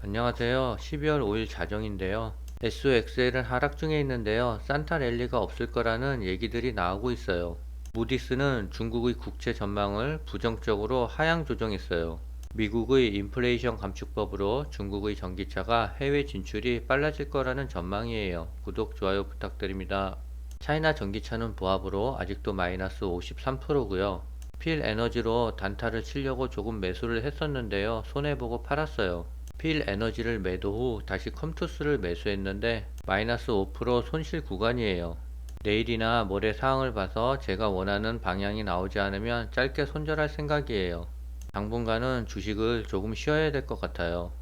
안녕하세요. 12월 5일 자정인데요. SOXL은 하락 중에 있는데요. 산타 랠리가 없을 거라는 얘기들이 나오고 있어요. 무디스는 중국의 국채 전망을 부정적으로 하향 조정했어요. 미국의 인플레이션 감축법으로 중국의 전기차가 해외 진출이 빨라질 거라는 전망이에요. 구독, 좋아요 부탁드립니다. 차이나 전기차는 보합으로 아직도 마이너스 53%고요. 필 에너지로 단타를 치려고 조금 매수를 했었는데요. 손해보고 팔았어요. 필 에너지를 매도 후 다시 컴투스를 매수했는데 마이너스 5% 손실 구간이에요. 내일이나 모레 상황을 봐서 제가 원하는 방향이 나오지 않으면 짧게 손절할 생각이에요. 당분간은 주식을 조금 쉬어야 될 것 같아요.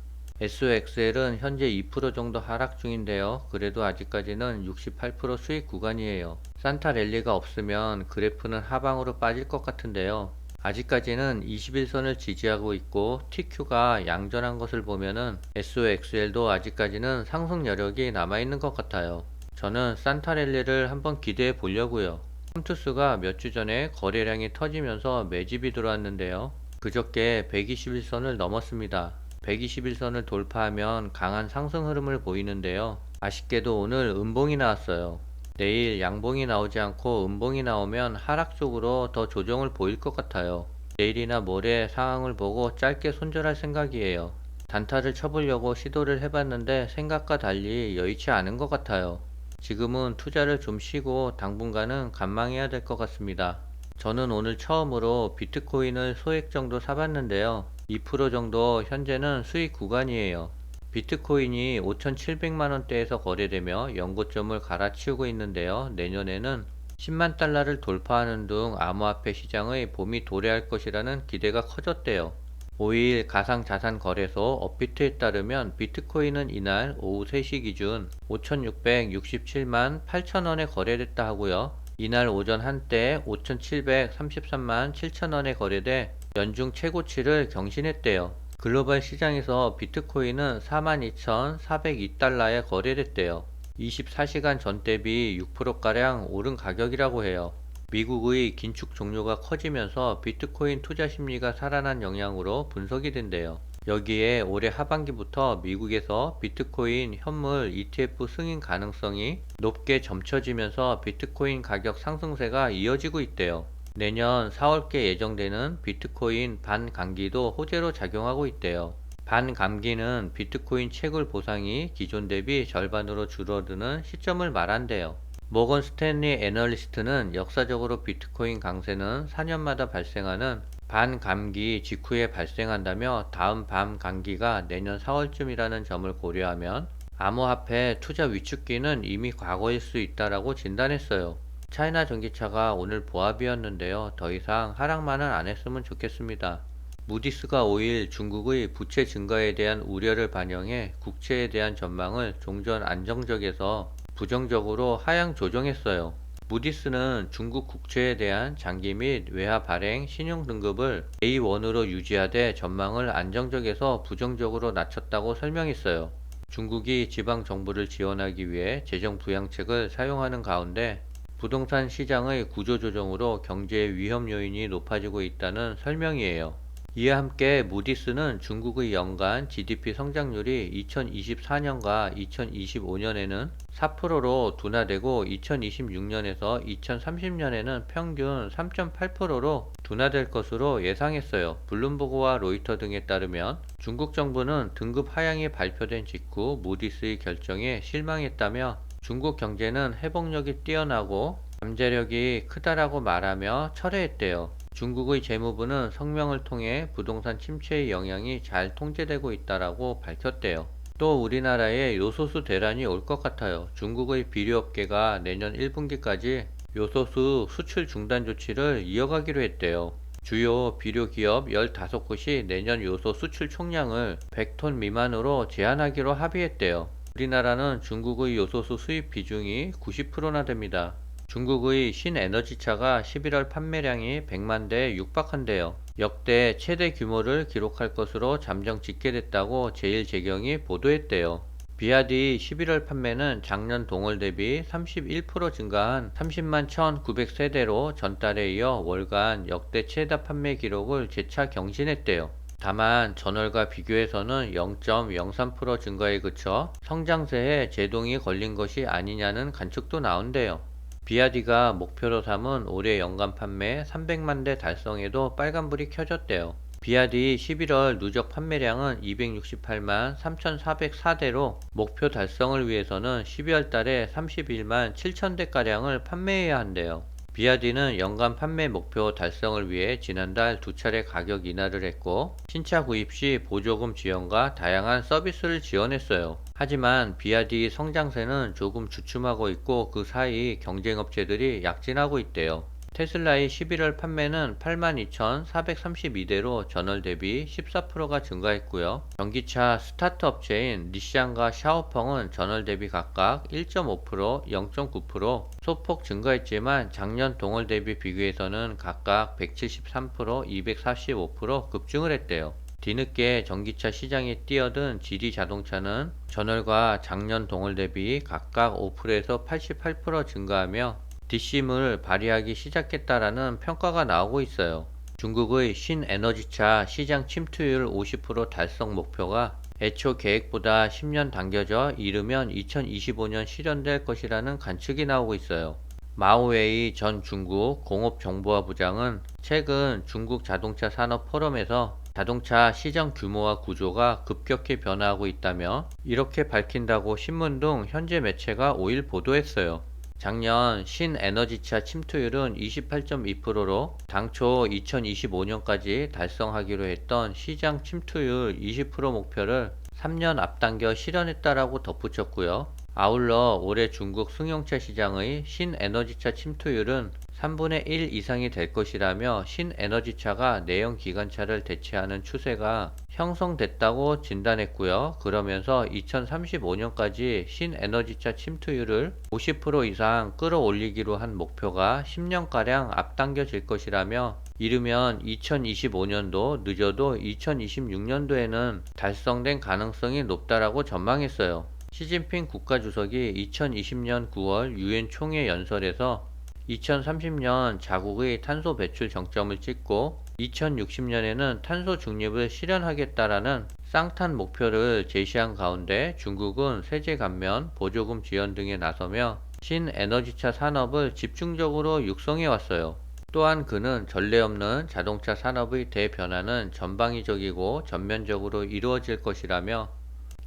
SOXL은 현재 2% 정도 하락 중인데요. 그래도 아직까지는 68% 수익 구간이에요. 산타 랠리가 없으면 그래프는 하방으로 빠질 것 같은데요. 아직까지는 21선을 지지하고 있고 TQ가 양전한 것을 보면은 SOXL도 아직까지는 상승 여력이 남아있는 것 같아요. 저는 산타 랠리를 한번 기대해 보려고요. 컴투스가 몇 주 전에 거래량이 터지면서 매집이 들어왔는데요. 그저께 121선을 넘었습니다. 121선을 돌파하면 강한 상승 흐름을 보이는데요. 아쉽게도 오늘 음봉이 나왔어요. 내일 양봉이 나오지 않고 음봉이 나오면 하락 쪽으로 더 조정을 보일 것 같아요. 내일이나 모레 상황을 보고 짧게 손절할 생각이에요. 단타를 쳐보려고 시도를 해봤는데 생각과 달리 여의치 않은 것 같아요. 지금은 투자를 좀 쉬고 당분간은 관망해야 될 것 같습니다. 저는 오늘 처음으로 비트코인을 소액 정도 사봤는데요. 2% 정도 현재는 수익 구간이에요. 비트코인이 5,700만원대에서 거래되며 연고점을 갈아치우고 있는데요. 내년에는 10만 달러를 돌파하는 등 암호화폐 시장의 봄이 도래할 것이라는 기대가 커졌대요. 5일 가상자산거래소 업비트에 따르면 비트코인은 이날 오후 3시 기준 5,667만 8천원에 거래됐다 하고요. 이날 오전 한때 5,733만 7천원에 거래돼 연중 최고치를 경신했대요. 글로벌 시장에서 비트코인은 42,402달러에 거래됐대요. 24시간 전 대비 6%가량 오른 가격이라고 해요. 미국의 긴축 종료가 커지면서 비트코인 투자 심리가 살아난 영향으로 분석이 된대요. 여기에 올해 하반기부터 미국에서 비트코인 현물 ETF 승인 가능성이 높게 점쳐지면서 비트코인 가격 상승세가 이어지고 있대요. 내년 4월께 예정되는 비트코인 반감기도 호재로 작용하고 있대요. 반감기는 비트코인 채굴 보상이 기존 대비 절반으로 줄어드는 시점을 말한대요. 모건 스탠리 애널리스트는 역사적으로 비트코인 강세는 4년마다 발생하는 반감기 직후에 발생한다며 다음 반감기가 내년 4월쯤이라는 점을 고려하면 암호화폐 투자 위축기는 이미 과거일 수 있다라고 진단했어요. 차이나 전기차가 오늘 보합이었는데요. 더 이상 하락만은 안 했으면 좋겠습니다. 무디스가 5일 중국의 부채 증가에 대한 우려를 반영해 국채에 대한 전망을 종전 안정적에서 부정적으로 하향 조정했어요. 무디스는 중국 국채에 대한 장기 및 외화 발행 신용 등급을 A1으로 유지하되 전망을 안정적에서 부정적으로 낮췄다고 설명했어요. 중국이 지방 정부를 지원하기 위해 재정 부양책을 사용하는 가운데 부동산 시장의 구조조정으로 경제의 위험 요인이 높아지고 있다는 설명이에요. 이에 함께 무디스는 중국의 연간 GDP 성장률이 2024년과 2025년에는 4%로 둔화되고 2026년에서 2030년에는 평균 3.8%로 둔화될 것으로 예상했어요. 블룸버그와 로이터 등에 따르면 중국 정부는 등급 하향이 발표된 직후 무디스의 결정에 실망했다며 중국 경제는 회복력이 뛰어나고 잠재력이 크다라고 말하며 철회했대요. 중국의 재무부는 성명을 통해 부동산 침체의 영향이 잘 통제되고 있다라고 밝혔대요. 또 우리나라에 요소수 대란이 올 것 같아요. 중국의 비료업계가 내년 1분기까지 요소수 수출 중단 조치를 이어가기로 했대요. 주요 비료 기업 15곳이 내년 요소 수출 총량을 100톤 미만으로 제한하기로 합의했대요. 우리나라는 중국의 요소수 수입 비중이 90%나 됩니다. 중국의 신에너지차가 11월 판매량이 100만 대에 육박한대요. 역대 최대 규모를 기록할 것으로 잠정 집계됐다고 제일제경이 보도했대요. 비아디 11월 판매는 작년 동월 대비 31% 증가한 30만 1,900세대로 전달에 이어 월간 역대 최다 판매 기록을 재차 경신했대요. 다만 전월과 비교해서는 0.03% 증가에 그쳐 성장세에 제동이 걸린 것이 아니냐는 관측도 나온대요. 비아디가 목표로 삼은 올해 연간 판매 300만 대 달성에도 빨간불이 켜졌대요. 비아디 11월 누적 판매량은 268만 3,404대로 목표 달성을 위해서는 12월 달에 31만 7천 대가량을 판매해야 한대요. 비아디는 연간 판매 목표 달성을 위해 지난달 두 차례 가격 인하를 했고 신차 구입 시 보조금 지원과 다양한 서비스를 지원했어요. 하지만 비아디 성장세는 조금 주춤하고 있고 그 사이 경쟁업체들이 약진하고 있대요. 테슬라의 11월 판매는 82,432대로 전월 대비 14%가 증가했고요. 전기차 스타트 업체인 니šan과 샤오펑은 전월 대비 각각 1.5%, 0.9% 소폭 증가했지만 작년 동월 대비 비교해서는 각각 173%, 245% 급증을 했대요. 뒤늦게 전기차 시장에 뛰어든 지리 자동차는 전월과 작년 동월 대비 각각 5%에서 88% 증가하며 뒷심을 발휘하기 시작했다라는 평가가 나오고 있어요. 중국의 신에너지차 시장 침투율 50% 달성 목표가 애초 계획보다 10년 당겨져 이르면 2025년 실현될 것이라는 관측이 나오고 있어요. 마오웨이 전 중국 공업정보화 부장은 최근 중국 자동차 산업 포럼에서 자동차 시장 규모와 구조가 급격히 변화하고 있다며 이렇게 밝힌다고 신문 등 현재 매체가 5일 보도했어요. 작년 신에너지차 침투율은 28.2%로 당초 2025년까지 달성하기로 했던 시장 침투율 20% 목표를 3년 앞당겨 실현했다라고 덧붙였고요. 아울러 올해 중국 승용차 시장의 신에너지차 침투율은 3분의 1 이상이 될 것이라며 신에너지차가 내연 기관차를 대체하는 추세가 형성됐다고 진단했고요. 그러면서 2035년까지 신에너지차 침투율을 50% 이상 끌어올리기로 한 목표가 10년가량 앞당겨질 것이라며 이르면 2025년도 늦어도 2026년도에는 달성된 가능성이 높다라고 전망했어요. 시진핑 국가주석이 2020년 9월 유엔 총회 연설에서 2030년 자국의 탄소 배출 정점을 찍고 2060년에는 탄소 중립을 실현하겠다라는 쌍탄 목표를 제시한 가운데 중국은 세제 감면, 보조금 지원 등에 나서며 신에너지차 산업을 집중적으로 육성해 왔어요. 또한 그는 전례 없는 자동차 산업의 대변화는 전방위적이고 전면적으로 이루어질 것이라며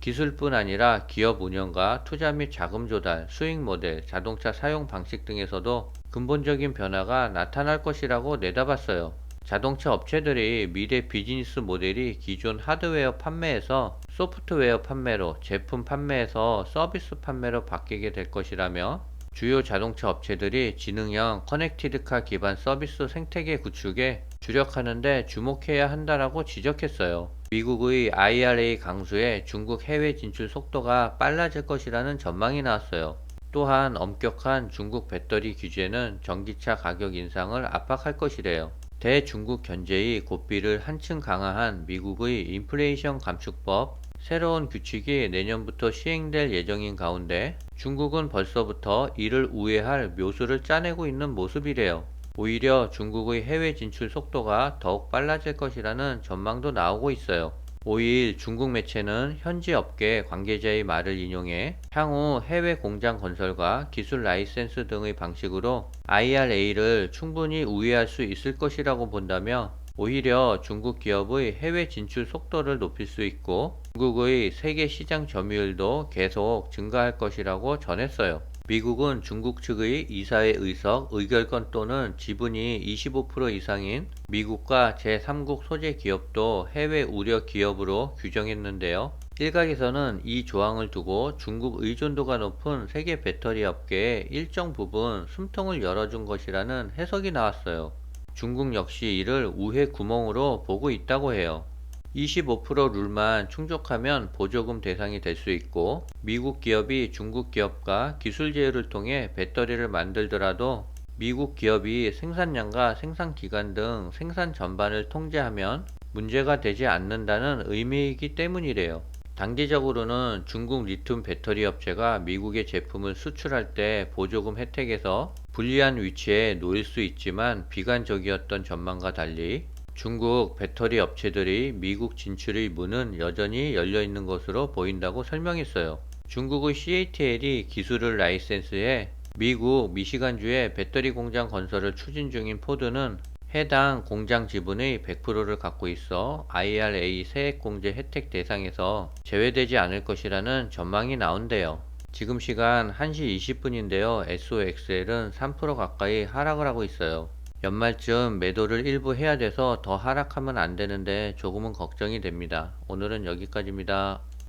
기술뿐 아니라 기업 운영과 투자 및 자금 조달, 수익 모델, 자동차 사용 방식 등에서도 근본적인 변화가 나타날 것이라고 내다봤어요. 자동차 업체들이 미래 비즈니스 모델이 기존 하드웨어 판매에서 소프트웨어 판매로, 제품 판매에서 서비스 판매로 바뀌게 될 것이라며 주요 자동차 업체들이 지능형 커넥티드카 기반 서비스 생태계 구축에 주력하는데 주목해야 한다라고 지적했어요. 미국의 IRA 강수에 중국 해외 진출 속도가 빨라질 것이라는 전망이 나왔어요. 또한 엄격한 중국 배터리 규제는 전기차 가격 인상을 압박할 것이래요. 대중국 견제의 고삐를 한층 강화한 미국의 인플레이션 감축법 새로운 규칙이 내년부터 시행될 예정인 가운데 중국은 벌써부터 이를 우회할 묘수를 짜내고 있는 모습이래요. 오히려 중국의 해외 진출 속도가 더욱 빨라질 것이라는 전망도 나오고 있어요. 5일 중국 매체는 현지 업계 관계자의 말을 인용해 향후 해외 공장 건설과 기술 라이센스 등의 방식으로 IRA를 충분히 우회할 수 있을 것이라고 본다며 오히려 중국 기업의 해외 진출 속도를 높일 수 있고 중국의 세계 시장 점유율도 계속 증가할 것이라고 전했어요. 미국은 중국 측의 이사회 의석, 의결권 또는 지분이 25% 이상인 미국과 제3국 소재 기업도 해외 우려 기업으로 규정했는데요. 일각에서는 이 조항을 두고 중국 의존도가 높은 세계 배터리 업계에 일정 부분 숨통을 열어준 것이라는 해석이 나왔어요. 중국 역시 이를 우회 구멍으로 보고 있다고 해요. 25% 룰만 충족하면 보조금 대상이 될 수 있고 미국 기업이 중국 기업과 기술 제휴를 통해 배터리를 만들더라도 미국 기업이 생산량과 생산 기간 등 생산 전반을 통제하면 문제가 되지 않는다는 의미이기 때문이래요. 단기적으로는 중국 리튬 배터리 업체가 미국의 제품을 수출할 때 보조금 혜택에서 불리한 위치에 놓일 수 있지만 비관적이었던 전망과 달리 중국 배터리 업체들이 미국 진출의 문은 여전히 열려 있는 것으로 보인다고 설명했어요. 중국의 CATL이 기술을 라이센스해 미국 미시간주에 배터리 공장 건설을 추진 중인 포드는 해당 공장 지분의 100%를 갖고 있어 IRA 세액공제 혜택 대상에서 제외되지 않을 것이라는 전망이 나온대요. 지금 시간 1시 20분인데요. SOXL은 3% 가까이 하락을 하고 있어요. 연말쯤 매도를 일부 해야 돼서 더 하락하면 안 되는데 조금은 걱정이 됩니다. 오늘은 여기까지입니다.